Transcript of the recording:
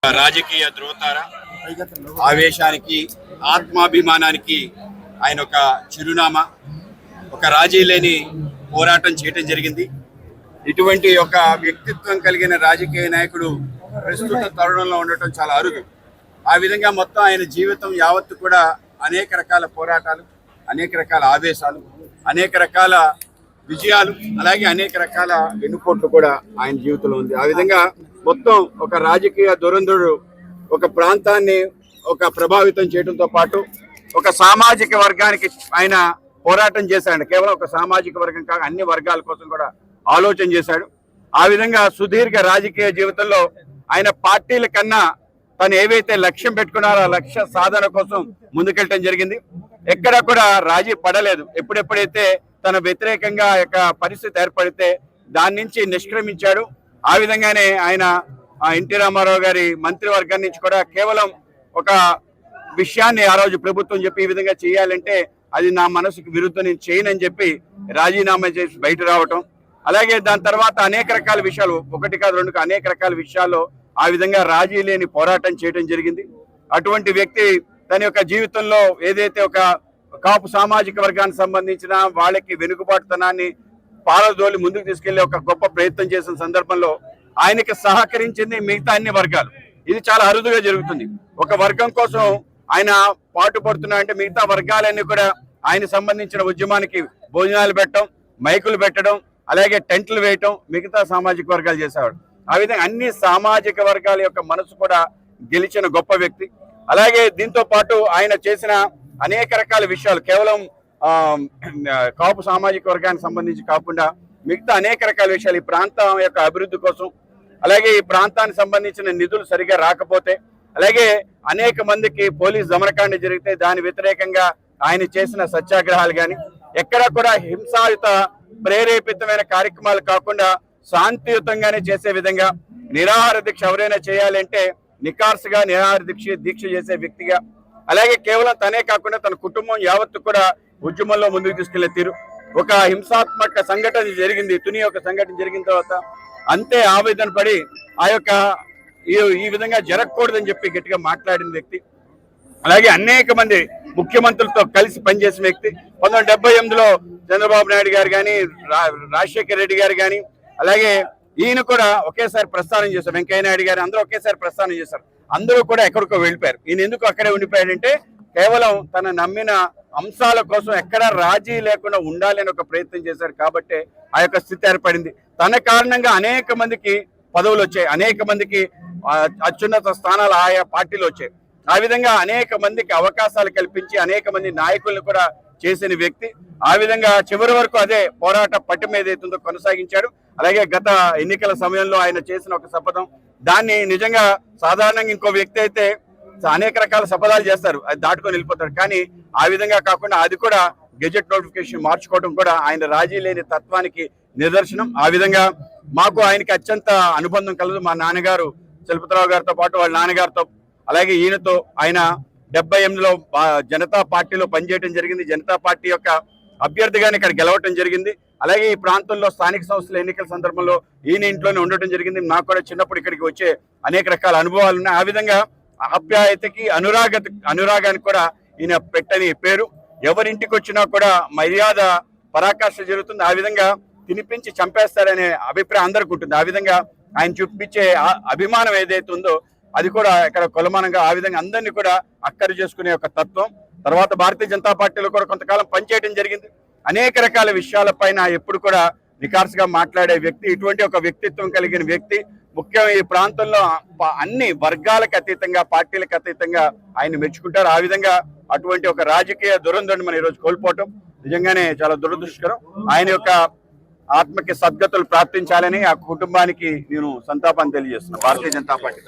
రాజకీయ ధ్రువతార ఆవేశానికి ఆత్మాభిమానానికి ఆయన ఒక చిరునామా. ఒక రాజీ లేని పోరాటం చేయటం జరిగింది. ఇటువంటి ఒక వ్యక్తిత్వం కలిగిన రాజకీయ నాయకుడు ప్రస్తుత తరుణంలో ఉండటం చాలా అరుదు. ఆ విధంగా మొత్తం ఆయన జీవితం యావత్తు కూడా అనేక రకాల పోరాటాలు, అనేక రకాల ఆవేశాలు, అనేక రకాల విజయాలు, అలాగే అనేక రకాల వెన్నుపోట్లు కూడా ఆయన జీవితంలో ఉంది. ఆ విధంగా మొత్తం ఒక రాజకీయ దురంధరుడు ఒక ప్రాంతాన్ని ఒక ప్రభావితం చేయడంతో పాటు ఒక సామాజిక వర్గానికి ఆయన పోరాటం చేశాడు. కేవలం ఒక సామాజిక వర్గం కాక అన్ని వర్గాల కోసం కూడా ఆలోచన చేశాడు. ఆ విధంగా సుదీర్ఘ రాజకీయ జీవితంలో ఆయన పార్టీల కన్నా తను ఏవైతే లక్ష్యం పెట్టుకున్నారో ఆ లక్ష్య సాధన కోసం ముందుకెళ్ళటం జరిగింది. ఎక్కడ కూడా రాజీ పడలేదు. ఎప్పుడెప్పుడైతే తన వ్యతిరేకంగా యొక్క పరిస్థితి ఏర్పడితే దాని నుంచి నిష్క్రమించాడు. ఆ విధంగానే ఆయన ఎన్టీ రామారావు గారి మంత్రివర్గం నుంచి కూడా కేవలం ఒక విషయాన్ని ఆ రోజు ప్రభుత్వం చెప్పి ఈ విధంగా చేయాలంటే అది నా మనసుకు విరుద్ధం, నేను చేయనని చెప్పి రాజీనామా చేసి బయట రావటం. అలాగే దాని తర్వాత అనేక రకాల విషయాలు, ఒకటి కాదు రెండు అనేక రకాల విషయాల్లో ఆ విధంగా రాజీ లేని పోరాటం చేయడం జరిగింది. అటువంటి వ్యక్తి తన యొక్క జీవితంలో ఏదైతే ఒక కాపు సామాజిక వర్గానికి సంబంధించిన వాళ్ళకి వెనుకబాటుతనాన్ని పారదోలి ముందుకు తీసుకెళ్లే ఒక గొప్ప ప్రయత్నం చేసిన సందర్భంలో ఆయనకి సహకరించింది మిగతా అన్ని వర్గాలు. ఇది చాలా అరుదుగా జరుగుతుంది. ఒక వర్గం కోసం ఆయన పాటు పడుతున్నా అంటే మిగతా వర్గాలన్నీ కూడా ఆయన సంబంధించిన ఉద్యమానికి భోజనాలు పెట్టడం, మైకులు పెట్టడం, అలాగే టెంట్లు వేయటం మిగతా సామాజిక వర్గాలు చేసేవాడు. ఆ విధంగా అన్ని సామాజిక వర్గాల యొక్క మనసు కూడా గెలిచిన గొప్ప వ్యక్తి. అలాగే దీంతో పాటు ఆయన చేసిన అనేక రకాల విషయాలు కేవలం కాపు సామాజిక వర్గానికి సంబంధించి కాకుండా మిగతా అనేక రకాల విషయాలు ఈ ప్రాంతం యొక్క అభివృద్ధి కోసం, అలాగే ఈ ప్రాంతానికి సంబంధించిన నిధులు సరిగా రాకపోతే, అలాగే అనేక మందికి పోలీస్ దమనకాండ జరిగితే దాని వ్యతిరేకంగా ఆయన చేసిన సత్యాగ్రహాలు కానీ ఎక్కడా కూడా హింసాయుత ప్రేరేపితమైన కార్యక్రమాలు కాకుండా శాంతియుతంగానే చేసే విధంగా నిరాహార దీక్ష ఎవరైనా చేయాలంటే నికార్సుగా నిరాహార దీక్ష చేసే వ్యక్తిగా, అలాగే కేవలం తనే కాకుండా తన కుటుంబం యావత్తు కూడా ఉద్యమంలో ముందుకు తీసుకెళ్లే తీరు. ఒక హింసాత్మక సంఘటన జరిగింది, తుని యొక్క సంఘటన జరిగిన తర్వాత అంతే ఆవేదన పడి ఆ యొక్క ఈ విధంగా జరగకూడదని చెప్పి గట్టిగా మాట్లాడిన వ్యక్తి. అలాగే అనేక మంది ముఖ్యమంత్రులతో కలిసి పనిచేసిన వ్యక్తి. 1978లో చంద్రబాబు నాయుడు గారు కానీ, రాజశేఖర రెడ్డి గారు కానీ, అలాగే ఈయన కూడా ఒకేసారి ప్రస్థానం చేశారు. వెంకయ్య నాయుడు గారు అందరూ ఒకేసారి ప్రస్థానం చేశారు. అందరూ కూడా ఎక్కడికో వెళ్ళిపోయారు. ఈయన ఎందుకు అక్కడే ఉండిపోయాడంటే కేవలం తన నమ్మిన అంశాల కోసం ఎక్కడా రాజీ లేకుండా ఉండాలి అని ఒక ప్రయత్నం చేశారు. కాబట్టి ఆ యొక్క స్థితి ఏర్పడింది. తన కారణంగా అనేక మందికి పదవులు వచ్చాయి, అనేక మందికి అత్యున్నత స్థానాలు ఆయా పార్టీలు వచ్చాయి. ఆ విధంగా అనేక మందికి అవకాశాలు కల్పించి అనేక మంది నాయకులను కూడా చేసిన వ్యక్తి. ఆ విధంగా చివరి వరకు అదే పోరాట పట్టిమ ఏదైతుందో కొనసాగించాడు. అలాగే గత ఎన్నికల సమయంలో ఆయన చేసిన ఒక శపథం, దాన్ని నిజంగా సాధారణంగా ఇంకో వ్యక్తి అయితే అనేక రకాల శపథాలు చేస్తారు, అది దాటుకొని వెళ్ళిపోతారు. కానీ ఆ విధంగా కాకుండా అది కూడా గెజెట్ నోటిఫికేషన్ మార్చుకోవడం కూడా ఆయన రాజీ లేని తత్వానికి నిదర్శనం. ఆ విధంగా మాకు ఆయనకి అత్యంత అనుబంధం కలదు. మా నాన్నగారు చలపతిరావు గారితో పాటు వాళ్ళ నాన్నగారితో, అలాగే ఈయనతో ఆయన 78లో జనతా పార్టీలో పనిచేయడం జరిగింది. జనతా పార్టీ యొక్క అభ్యర్థిగానే ఇక్కడ గెలవటం జరిగింది. అలాగే ఈ ప్రాంతంలో స్థానిక సంస్థల ఎన్నికల సందర్భంలో ఈయన ఇంట్లోనే ఉండటం జరిగింది. నాకు కూడా చిన్నప్పుడు ఇక్కడికి వచ్చే అనేక రకాల అనుభవాలు ఉన్నాయి. ఆ విధంగా ఆప్యాయతకి అనురాగానికి కూడా ఈయన పెట్టని పేరు. ఎవరింటికి వచ్చినా కూడా మర్యాద పరాకాష్ఠ జరుగుతుంది. ఆ విధంగా తినిపించి చంపేస్తారనే అభిప్రాయం అందరికీ ఉంటుంది. ఆ విధంగా ఆయన చూపించే అభిమానం ఏదైతే ఉందో అది కూడా ఇక్కడ కొలమానంగా ఆ విధంగా అందరినీ కూడా అక్కరు చేసుకునే ఒక తత్వం. తర్వాత భారతీయ జనతా పార్టీలో కూడా కొంతకాలం పనిచేయడం జరిగింది. అనేక రకాల విషయాలపైన ఎప్పుడు కూడా నికార్సుగా మాట్లాడే వ్యక్తి. ఇటువంటి ఒక వ్యక్తిత్వం కలిగిన వ్యక్తి ముఖ్యంగా ఈ ప్రాంతంలో అన్ని వర్గాలకు అతీతంగా, పార్టీలకు అతీతంగా ఆయన మెచ్చుకుంటారు. ఆ విధంగా అటువంటి ఒక రాజకీయ దురంధరుని మనం ఈరోజు కోల్పోవటం నిజంగానే చాలా దురదృష్టకరం. ఆయన యొక్క ఆత్మకి సద్గతులు ప్రార్థించాలని ఆ కుటుంబానికి నేను సంతాపాన్ని తెలియజేస్తున్నాను భారతీయ జనతా పార్టీ.